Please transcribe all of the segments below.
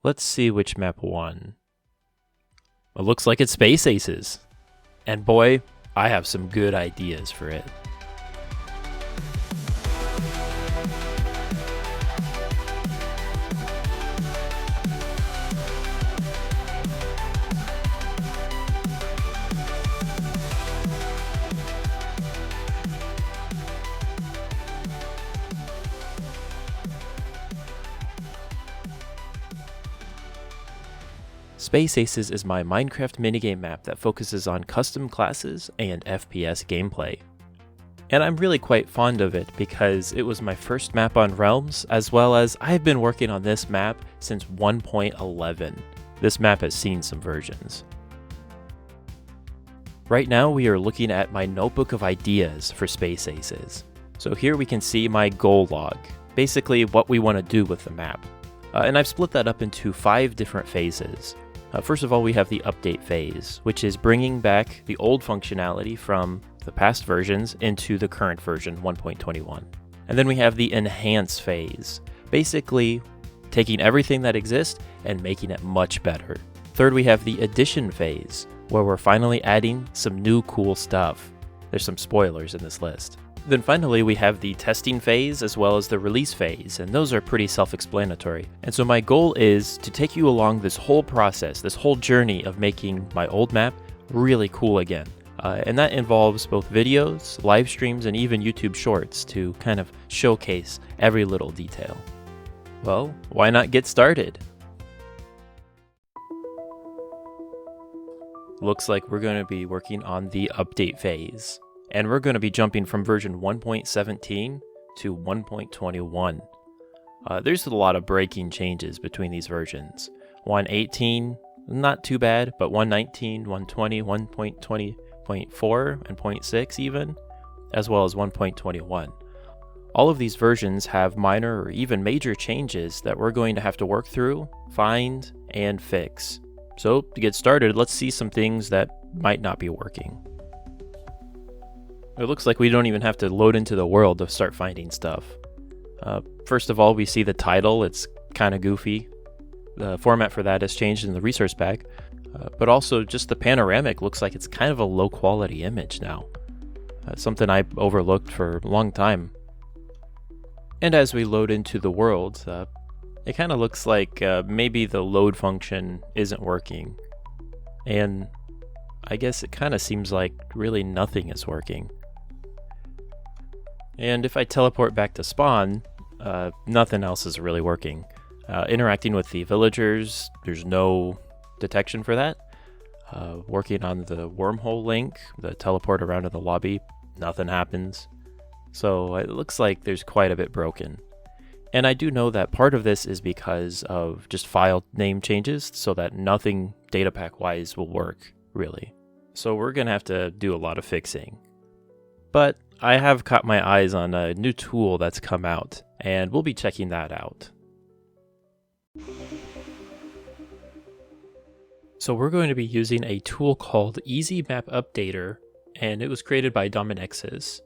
Let's see which map won. It looks like it's Space Aces. And boy, I have some good ideas for it. Space Aces is my Minecraft minigame map that focuses on custom classes and FPS gameplay. And I'm really quite fond of it because it was my first map on Realms, as well as I've been working on this map since 1.11. This map has seen some versions. Right now we are looking at my notebook of ideas for Space Aces. So here we can see my goal log, basically what we want to do with the map. And I've split that up into 5 different phases. First of all, we have the update phase, which is bringing back the old functionality from the past versions into the current version 1.21. And then we have the enhance phase, basically taking everything that exists and making it much better. Third, we have the addition phase, where we're finally adding some new cool stuff. There's some spoilers in this list. Then finally, we have the testing phase as well as the release phase, and those are pretty self-explanatory. And so my goal is to take you along this whole process, this whole journey of making my old map really cool again. And that involves both videos, live streams, and even YouTube shorts to kind of showcase every little detail. Well, why not get started? Looks like we're going to be working on the update phase. And we're going to be jumping from version 1.17 to 1.21. There's a lot of breaking changes between these versions. 1.18, not too bad, but 1.19, 1.20, 1.20.4, and 0.6 even, as well as 1.21. All of these versions have minor or even major changes that we're going to have to work through, find, and fix. So to get started, let's see some things that might not be working. It looks like we don't even have to load into the world to start finding stuff. First of all, we see the title. It's kind of goofy. The format for that has changed in the resource pack, but also just the panoramic looks like it's kind of a low quality image now. Something I overlooked for a long time. And as we load into the world, it kind of looks like maybe the load function isn't working. And I guess it kind of seems like really nothing is working. And if I teleport back to spawn, nothing else is really working. Interacting with the villagers, there's no detection for that. Working on the wormhole link, the teleport around to the lobby, nothing happens. So it looks like there's quite a bit broken. And I do know that part of this is because of just file name changes, so that nothing data pack wise will work, really. So we're going to have to do a lot of fixing. But I have caught my eyes on a new tool that's come out, and we'll be checking that out. So we're going to be using a tool called Easy Map Updater, and it was created by Dominexes.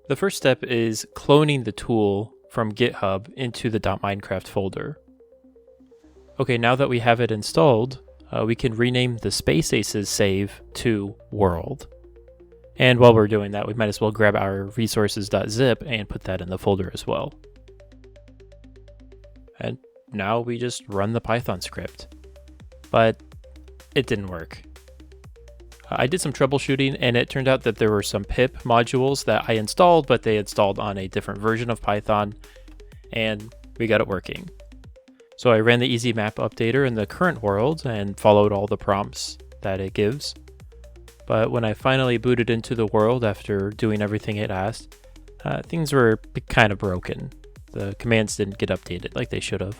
The first step is cloning the tool from GitHub into the .minecraft folder. Okay, now that we have it installed, we can rename the Space Aces save to world. And while we're doing that, we might as well grab our resources.zip and put that in the folder as well. And now we just run the Python script. But it didn't work. I did some troubleshooting, and it turned out that there were some pip modules that I installed, but they installed on a different version of Python, and we got it working. So I ran the Easy Map Updater in the current world and followed all the prompts that it gives. But when I finally booted into the world after doing everything it asked, things were kind of broken. The commands didn't get updated like they should have.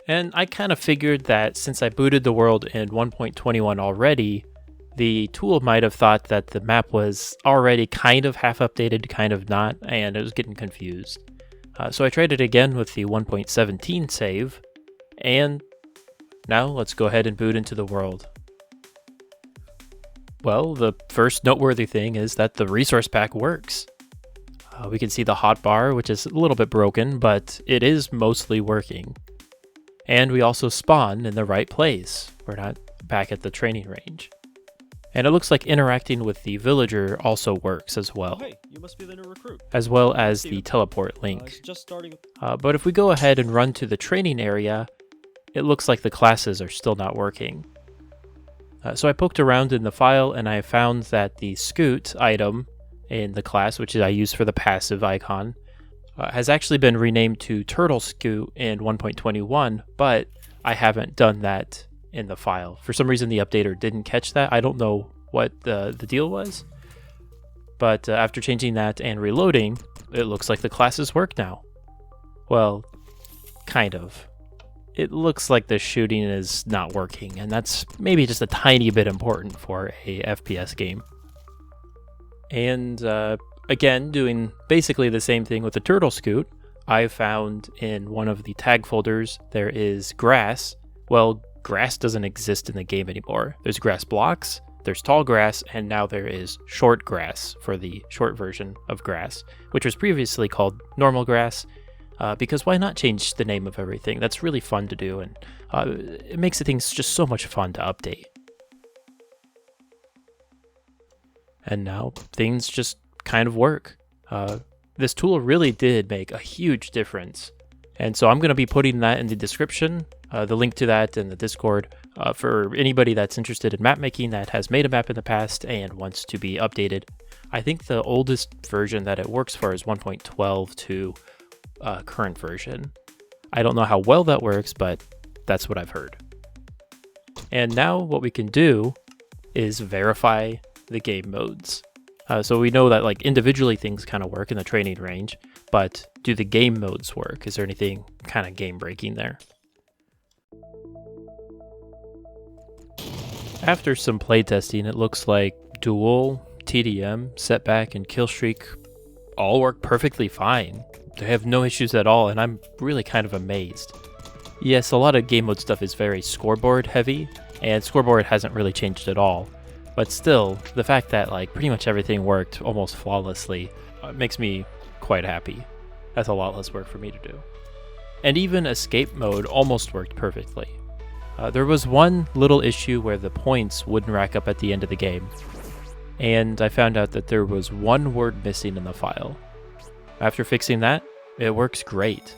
And I kind of figured that since I booted the world in 1.21 already, the tool might have thought that the map was already kind of half updated, kind of not, and it was getting confused. So I tried it again with the 1.17 save, and now let's go ahead and boot into the world. Well, the first noteworthy thing is that the resource pack works. We can see the hotbar, which is a little bit broken, but it is mostly working. And we also spawn in the right place. We're not back at the training range. And it looks like interacting with the villager also works as well. Oh, hey, you must be the new recruit. As well as the teleport link. Just starting. But if we go ahead and run to the training area, it looks like the classes are still not working. So I poked around in the file and I found that the scoot item in the class, which I use for the passive icon, has actually been renamed to Turtle Scoot in 1.21, but I haven't done that in the file. For some reason the updater didn't catch that. I don't know what the deal was, but after changing that and reloading, it looks like the classes work now. Well, kind of. It looks like the shooting is not working, and that's maybe just a tiny bit important for a FPS game. And again, doing basically the same thing with the Turtle Scoot, I found in one of the tag folders there is grass. Well, grass doesn't exist in the game anymore. There's grass blocks, there's tall grass, and now there is short grass for the short version of grass, which was previously called normal grass, because why not change the name of everything? That's really fun to do, and it makes things just so much fun to update. And now things just kind of work. This tool really did make a huge difference. And so I'm going to be putting that in the description, the link to that in the Discord, for anybody that's interested in map making that has made a map in the past and wants to be updated. I think the oldest version that it works for is 1.12 to current version. I don't know how well that works, but that's what I've heard. And now what we can do is verify the game modes. So we know that like individually things kind of work in the training range, but do the game modes work? Is there anything kind of game breaking there? After some playtesting, it looks like duel, TDM, setback, and killstreak all work perfectly fine. They have no issues at all, and I'm really kind of amazed. Yes, a lot of game mode stuff is very scoreboard heavy, and scoreboard hasn't really changed at all. But still, the fact that like pretty much everything worked almost flawlessly makes me quite happy. That's a lot less work for me to do. And even escape mode almost worked perfectly. There was one little issue where the points wouldn't rack up at the end of the game, and I found out that there was one word missing in the file. After fixing that, it works great.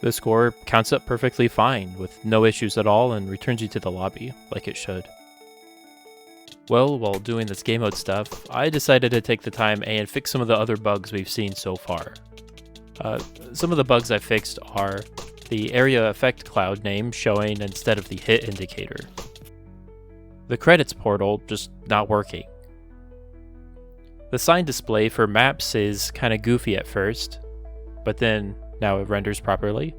The score counts up perfectly fine with no issues at all and returns you to the lobby like it should. Well, while doing this game mode stuff, I decided to take the time and fix some of the other bugs we've seen so far. Some of the bugs I fixed are the area effect cloud name showing instead of the hit indicator. The credits portal just not working. The sign display for maps is kind of goofy at first, but then now it renders properly.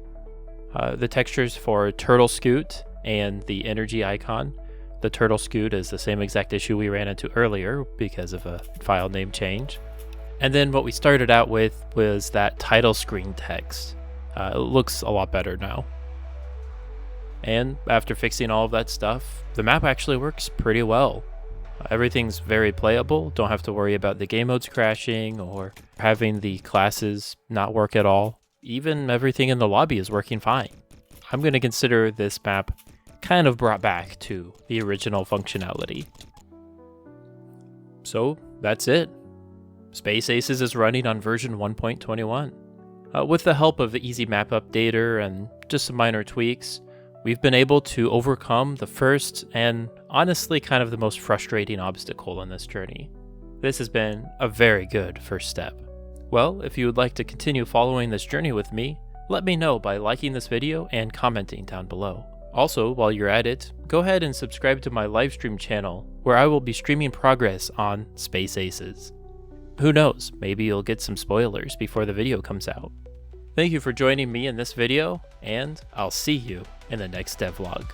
The textures for Turtle Scoot and the energy icon. The Turtle Scoot is the same exact issue we ran into earlier because of a file name change. And then what we started out with was that title screen text. It looks a lot better now. And after fixing all of that stuff, the map actually works pretty well. Everything's very playable, don't have to worry about the game modes crashing or having the classes not work at all. Even everything in the lobby is working fine. I'm going to consider this map kind of brought back to the original functionality. So that's it. Space Aces is running on version 1.21. With the help of the Easy Map Updater and just some minor tweaks, we've been able to overcome the first and honestly kind of the most frustrating obstacle in this journey. This has been a very good first step. Well, if you would like to continue following this journey with me, let me know by liking this video and commenting down below. Also, while you're at it, go ahead and subscribe to my livestream channel where I will be streaming progress on Space Aces. Who knows, maybe you'll get some spoilers before the video comes out. Thank you for joining me in this video, and I'll see you in the next devlog.